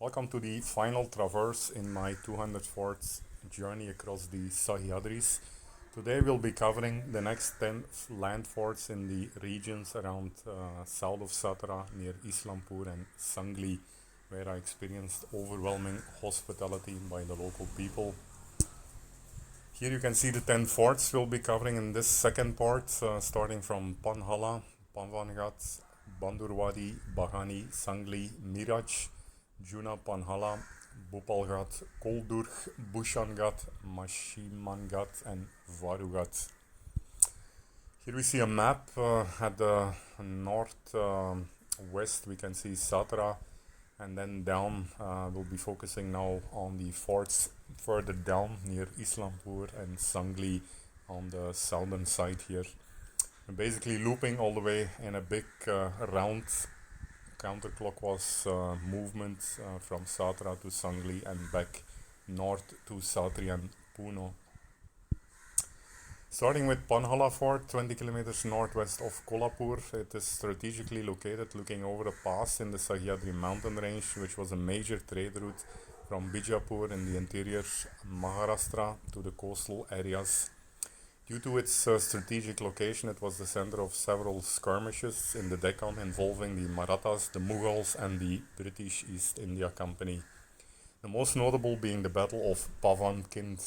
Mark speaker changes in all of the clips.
Speaker 1: Welcome to the final traverse in my 204th journey across the Sahyadris. Today we'll be covering the next 10 land forts in the regions around south of Satara near Islampur and Sangli, where I experienced overwhelming hospitality by the local people. Here you can see the 10 forts we'll be covering in this second part, starting from Panhala, Mahimangad, Bahadurwadi, Bahani, Sangli, Miraj, Juna, Panhala, Bhopalghat, Koldurg, Bushanghat, Mahimangad and Varughat. Here we see a map at the north west. We can see Satara, and then down we'll be focusing now on the forts further down near Islampur and Sangli on the southern side here. And basically looping all the way in a big round counterclockwise movement from Satara to Sangli and back north to Satri and Puno. Starting with Panhala Fort, 20 kilometers northwest of Kolhapur, it is strategically located looking over a pass in the Sahyadri mountain range, which was a major trade route from Bijapur in the interior Maharashtra to the coastal areas. Due to its strategic location, it was the center of several skirmishes in the Deccan involving the Marathas, the Mughals, and the British East India Company. The most notable being the Battle of Pavan Kind.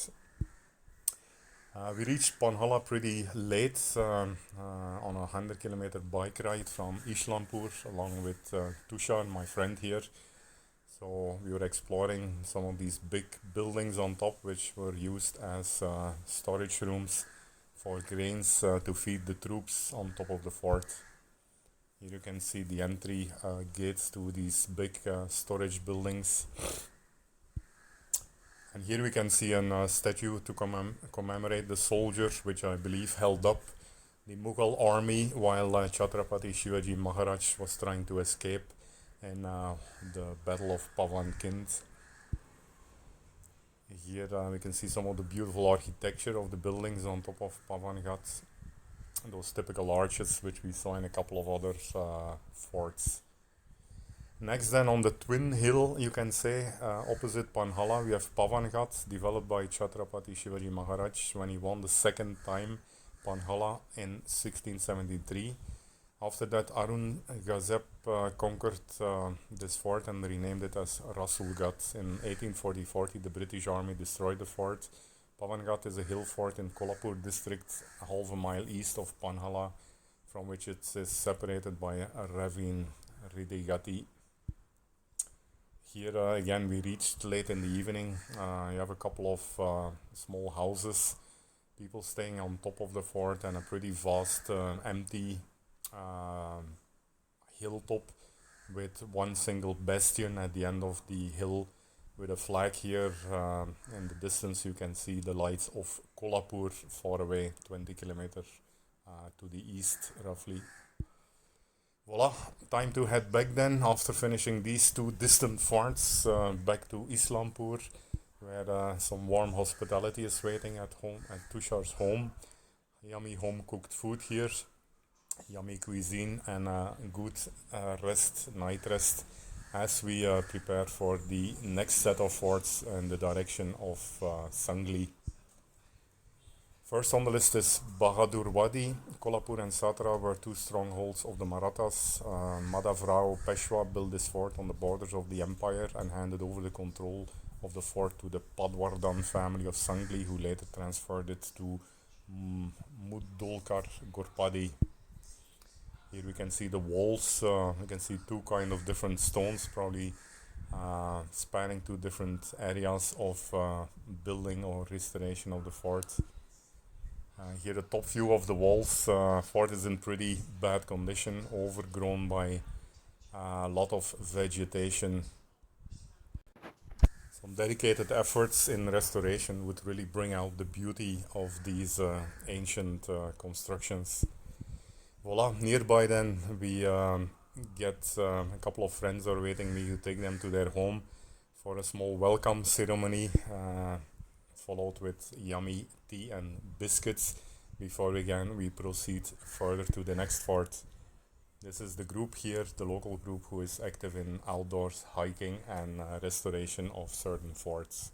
Speaker 1: We reached Panhala pretty late on a 100-kilometer bike ride from Islampur along with Tushar, my friend here. So we were exploring some of these big buildings on top, which were used as storage rooms for grains to feed the troops on top of the fort. Here you can see the entry gates to these big storage buildings. And here we can see a statue to commemorate the soldiers which I believe held up the Mughal army while Chhatrapati Shivaji Maharaj was trying to escape in the Battle of Pavan Kind. Here we can see some of the beautiful architecture of the buildings on top of Pavanghat. Those typical arches which we saw in a couple of other forts. Next then on the twin hill, you can say, opposite Panhala, we have Pavanghat, developed by Chhatrapati Shivaji Maharaj when he won the second time Panhala in 1673. After that, Aurangzeb conquered this fort and renamed it as Rasulghat. In 1840, the British army destroyed the fort. Pavanghat is a hill fort in Kolhapur district, half a mile east of Panhala, from which it is separated by a ravine, Ridegati. Here again we reached late in the evening. You have a couple of small houses, people staying on top of the fort, and a pretty vast empty hilltop with one single bastion at the end of the hill with a flag here. In the distance you can see the lights of Kolhapur far away, 20 kilometers to the east roughly. Voila, time to head back then after finishing these two distant forts, back to Islampur, where some warm hospitality is waiting at home at Tushar's home. Yummy home cooked food here, yummy cuisine, and a good night rest as we prepare for the next set of forts in the direction of Sangli. First on the list is Bahadurwadi. Kolhapur and Satara were two strongholds of the Marathas. Madhavrao Peshwa built this fort on the borders of the empire and handed over the control of the fort to the Padwardhan family of Sangli, who later transferred it to Muddolkar Gorpadi. Here we can see the walls. We can see two kind of different stones, probably spanning two different areas of building or restoration of the fort. Here the top view of the walls. Fort is in pretty bad condition, overgrown by a lot of vegetation. Some dedicated efforts in restoration would really bring out the beauty of these ancient constructions. Voila, nearby then we get a couple of friends are waiting me to take them to their home for a small welcome ceremony, followed with yummy tea and biscuits before again we proceed further to the next fort. This is the group here, the local group who is active in outdoors hiking and restoration of certain forts.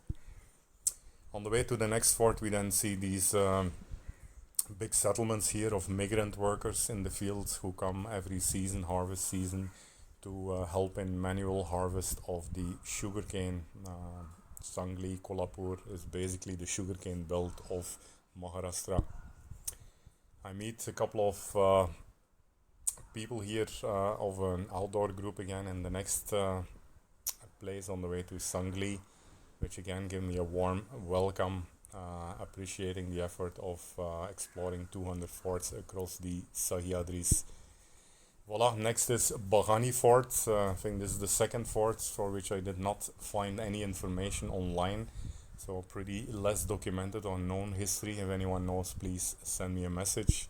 Speaker 1: On the way to the next fort, we then see these big settlements here of migrant workers in the fields who come every season, harvest season, to help in manual harvest of the sugarcane. Sangli, Kolhapur is basically the sugarcane belt of Maharashtra. I meet a couple of people here of an outdoor group again in the next place on the way to Sangli, which again gave me a warm welcome, appreciating the effort of exploring 200 forts across the Sahyadris. Voila, next is Baghani Fort. I think this is the second fort for which I did not find any information online. So pretty less documented or known history. If anyone knows, please send me a message.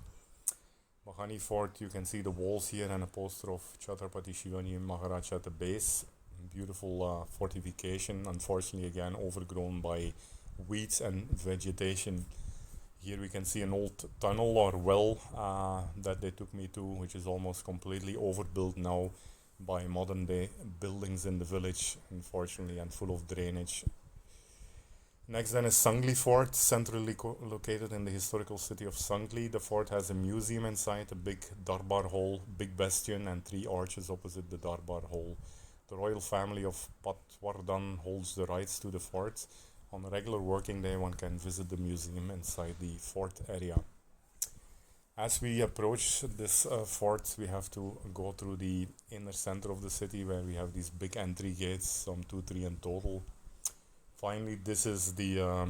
Speaker 1: Baghani Fort, you can see the walls here and a poster of Chhatrapati Shivaji Maharaj at the base. Beautiful fortification, unfortunately again overgrown by weeds and vegetation. Here we can see an old tunnel or well that they took me to, which is almost completely overbuilt now by modern day buildings in the village, unfortunately, and full of drainage. Next then is Sangli Fort, centrally located in the historical city of Sangli. The fort has a museum inside, a big darbar hall, big bastion, and three arches opposite the darbar hall. The royal family of Patwardhan holds the rights to the fort. On a regular working day, one can visit the museum inside the fort area. As we approach this fort, we have to go through the inner center of the city where we have these big entry gates, some 2, 3 in total. Finally, this is the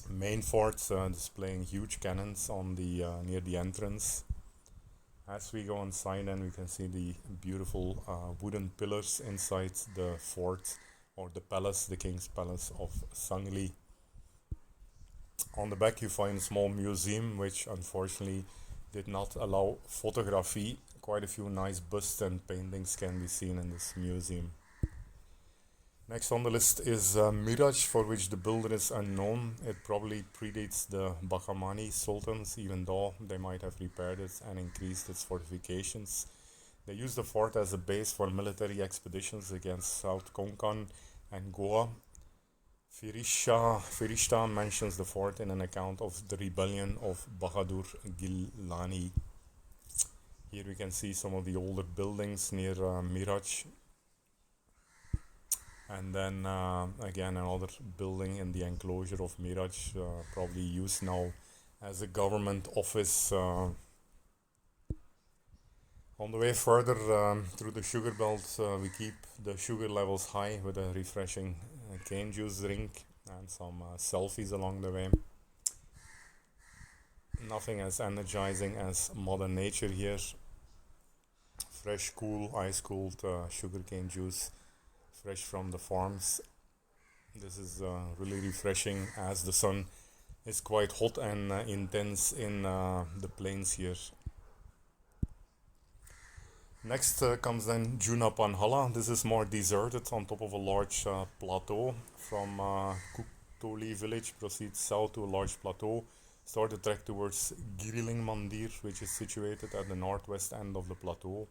Speaker 1: main fort, displaying huge cannons on the near the entrance. As we go inside, and we can see the beautiful wooden pillars inside the fort, or the palace, the king's palace of Sangli. On the back you find a small museum which unfortunately did not allow photography. Quite a few nice busts and paintings can be seen in this museum. Next on the list is Miraj, for which the builder is unknown. It probably predates the Bahamani sultans, even though they might have repaired it and increased its fortifications. They used the fort as a base for military expeditions against South Konkan and Goa. Firishta mentions the fort in an account of the rebellion of Bahadur Gilani. Here we can see some of the older buildings near Miraj. And then again another building in the enclosure of Miraj, probably used now as a government office. On the way further through the sugar belt, we keep the sugar levels high with a refreshing cane juice drink and some selfies along the way. Nothing as energizing as Mother Nature here. Fresh, cool, ice cooled sugarcane juice, fresh from the farms. This is really refreshing as the sun is quite hot and intense in the plains here. Next comes then Juna Panhala. This is more deserted on top of a large plateau. From Kuktoli village proceeds south to a large plateau. Start the trek towards Giriling Mandir, which is situated at the northwest end of the plateau.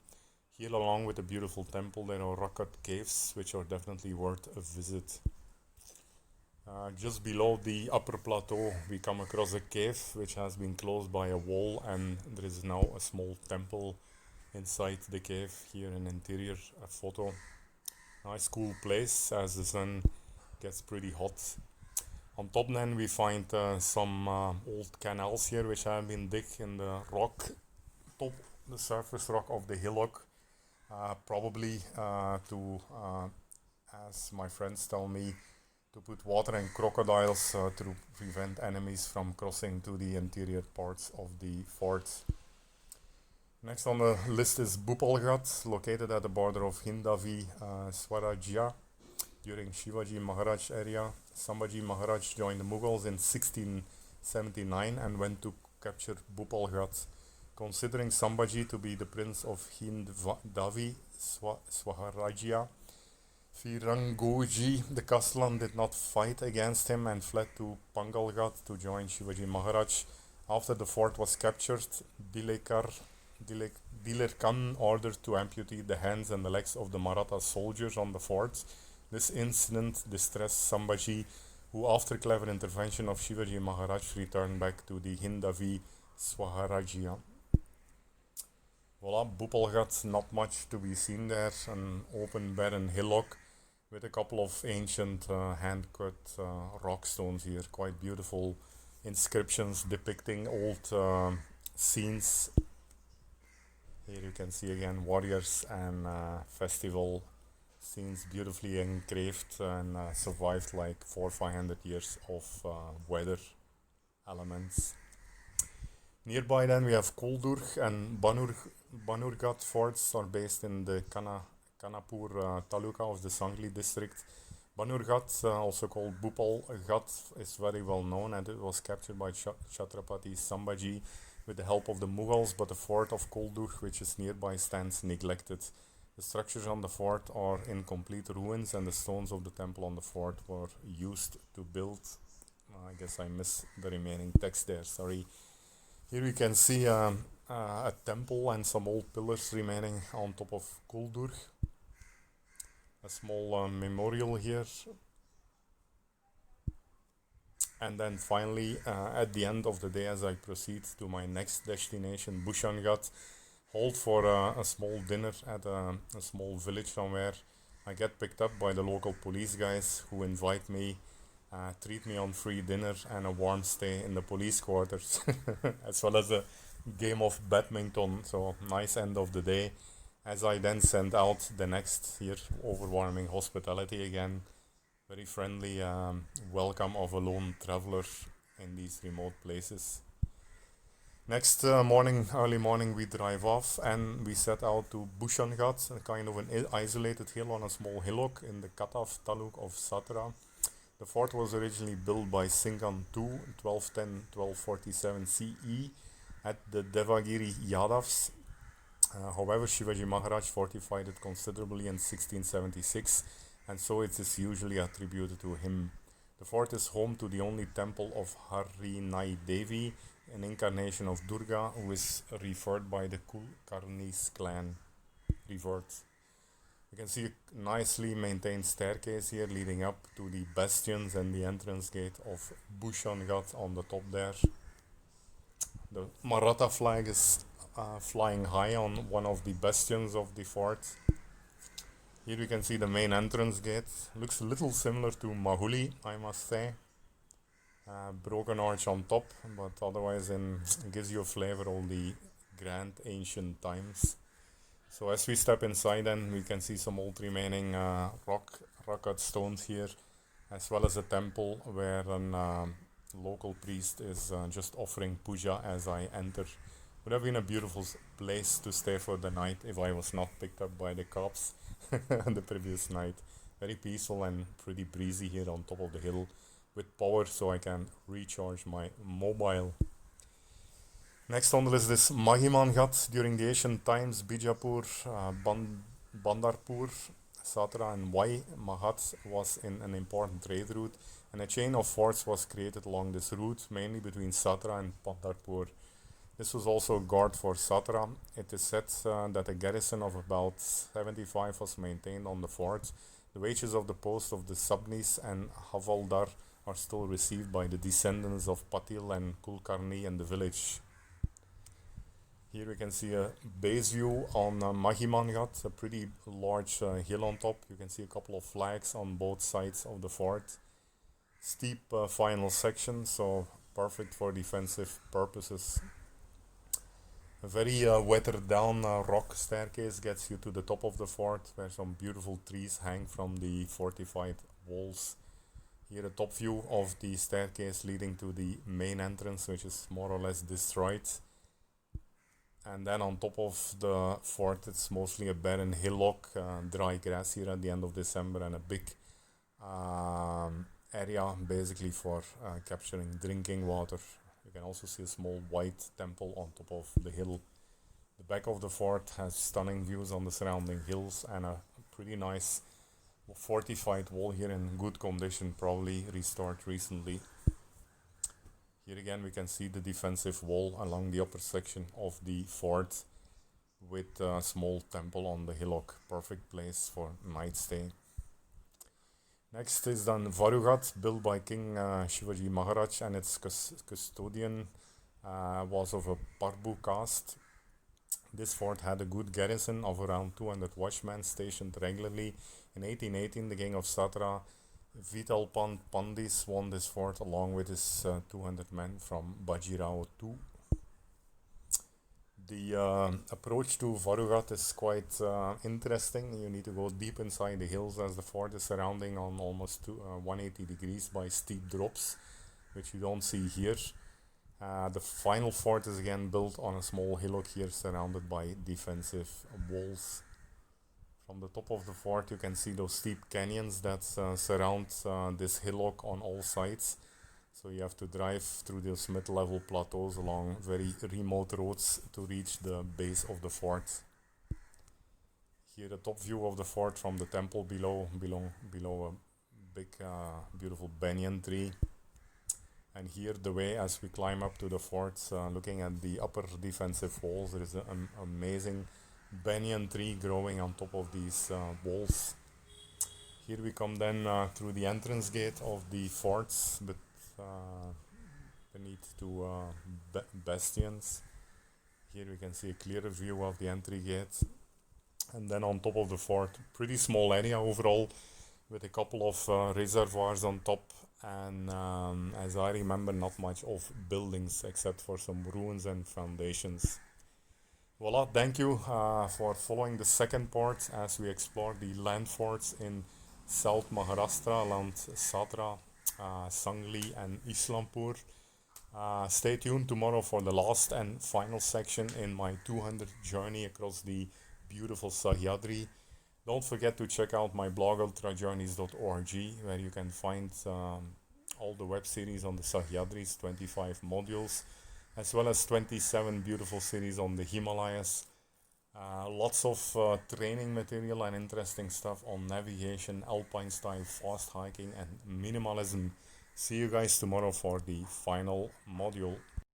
Speaker 1: Here, along with a beautiful temple, there are rock cut caves, which are definitely worth a visit. Just below the upper plateau, we come across a cave which has been closed by a wall, and there is now a small temple inside the cave. Here an interior photo. Nice cool place as the sun gets pretty hot. On top then we find some old canals here which have been dug in the rock, top the surface rock of the hillock, probably to, as my friends tell me, to put water and crocodiles to prevent enemies from crossing to the interior parts of the fort. Next on the list is Bhupalghat, located at the border of Hindavi, Swarajya. During Shivaji Maharaj era, Sambhaji Maharaj joined the Mughals in 1679 and went to capture Bhupalghat. Considering Sambhaji to be the prince of Hindavi, Swarajya, Firangoji, the Castellan, did not fight against him and fled to Pangalghat to join Shivaji Maharaj. After the fort was captured, Bilekar Diler, Diler Khan ordered to amputate the hands and the legs of the Maratha soldiers on the fort. This incident distressed Sambhaji, who, after clever intervention of Shivaji Maharaj, returned back to the Hindavi Swaharajya. Voila, Bhupalgat, not much to be seen there. An open barren hillock with a couple of ancient hand-cut rock stones here. Quite beautiful inscriptions depicting old scenes. Here you can see again warriors and festival scenes beautifully engraved and survived like 400-500 years of weather elements. Nearby then we have Koldurg and Banurgat forts are based in the Kanapur Taluka of the Sangli district. Banurgat, also called Bhupalgat, is very well known and it was captured by Chhatrapati Sambhaji with the help of the Mughals, but the fort of Koldurg, which is nearby, stands neglected. The structures on the fort are in complete ruins and the stones of the temple on the fort were used to build. I guess I missed the remaining text there, sorry. Here we can see a temple and some old pillars remaining on top of Koldurg. A small memorial here. And then finally, at the end of the day, as I proceed to my next destination, Bushangat, halt for a small dinner at a small village somewhere. I get picked up by the local police guys who invite me, treat me on free dinner and a warm stay in the police quarters, as well as a game of badminton. So nice end of the day. As I then send out the next here, overwhelming hospitality again. Very friendly welcome of a lone traveler in these remote places. Next morning, early morning, we drive off and we set out to Bushangat, a kind of an isolated hill on a small hillock in the Katav taluk of Satara. The fort was originally built by Singham II, 1210-1247 CE, at the Devagiri Yadavs. However, Shivaji Maharaj fortified it considerably in 1676, and so it is usually attributed to him. The fort is home to the only temple of Harinai Devi, an incarnation of Durga who is revered by the Kulkarnis clan. Revered. You can see a nicely maintained staircase here leading up to the bastions and the entrance gate of Bushangat on the top there. The Maratha flag is flying high on one of the bastions of the fort. Here we can see the main entrance gate. Looks a little similar to Mahuli, I must say. Broken arch on top, but otherwise it gives you a flavor of the grand ancient times. So as we step inside then we can see some old remaining rock cut stones here, as well as a temple where a local priest is just offering puja as I enter. Would have been a beautiful place to stay for the night if I was not picked up by the cops the previous night. Very peaceful and pretty breezy here on top of the hill with power so I can recharge my mobile. Next on the list is Mahimangad. During the ancient times, Bijapur, Bandarpur, Satara and Mahad was in an important trade route, and a chain of forts was created along this route, mainly between Satara and Bandarpur. This was also a guard for Satara. It is said that a garrison of about 75 was maintained on the fort. The wages of the post of the Sabnis and Havaldar are still received by the descendants of Patil and Kulkarni in the village. Here we can see a base view on Mahimangad, a pretty large hill on top. You can see a couple of flags on both sides of the fort. Steep final section, so perfect for defensive purposes. A very weathered down rock staircase gets you to the top of the fort, where some beautiful trees hang from the fortified walls. Here a top view of the staircase leading to the main entrance, which is more or less destroyed. And then on top of the fort it's mostly a barren hillock, dry grass here at the end of December, and a big area basically for capturing drinking water. You can also see a small white temple on top of the hill. The back of the fort has stunning views on the surrounding hills and a pretty nice fortified wall here in good condition, probably restored recently. Here again we can see the defensive wall along the upper section of the fort. with a small temple on the hillock. Perfect place for night stay. Next is then Varugat, built by King Shivaji Maharaj, and its custodian was of a Parbu caste. This fort had a good garrison of around 200 watchmen stationed regularly. In 1818, the king of Satara, Vital Pandis, won this fort along with his 200 men from Bajirao II. The approach to Varugat is quite interesting. You need to go deep inside the hills as the fort is surrounding on almost 180 degrees by steep drops, which you don't see here. The final fort is again built on a small hillock here surrounded by defensive walls. From the top of the fort you can see those steep canyons that surround this hillock on all sides. So you have to drive through those mid-level plateaus along very remote roads to reach the base of the fort. Here a top view of the fort from the temple below a big beautiful banyan tree. And here the way as we climb up to the fort, looking at the upper defensive walls, there is an amazing banyan tree growing on top of these walls. Here we come then through the entrance gate of the forts, but beneath two bastions. Here we can see a clearer view of the entry gate. And then on top of the fort, pretty small area overall, with a couple of reservoirs on top. And as I remember, not much of buildings except for some ruins and foundations. Voila, thank you for following the second part as we explore the land forts in South Maharashtra around Satara, Sangli and Islampur. Stay tuned tomorrow for the last and final section in my 200 journey across the beautiful Sahyadri. Don't forget to check out my blog ultrajourneys.org, where you can find all the web series on the Sahyadris, 25 modules, as well as 27 beautiful series on the Himalayas. Lots of training material and interesting stuff on navigation, alpine style, fast hiking and minimalism. See you guys tomorrow for the final module.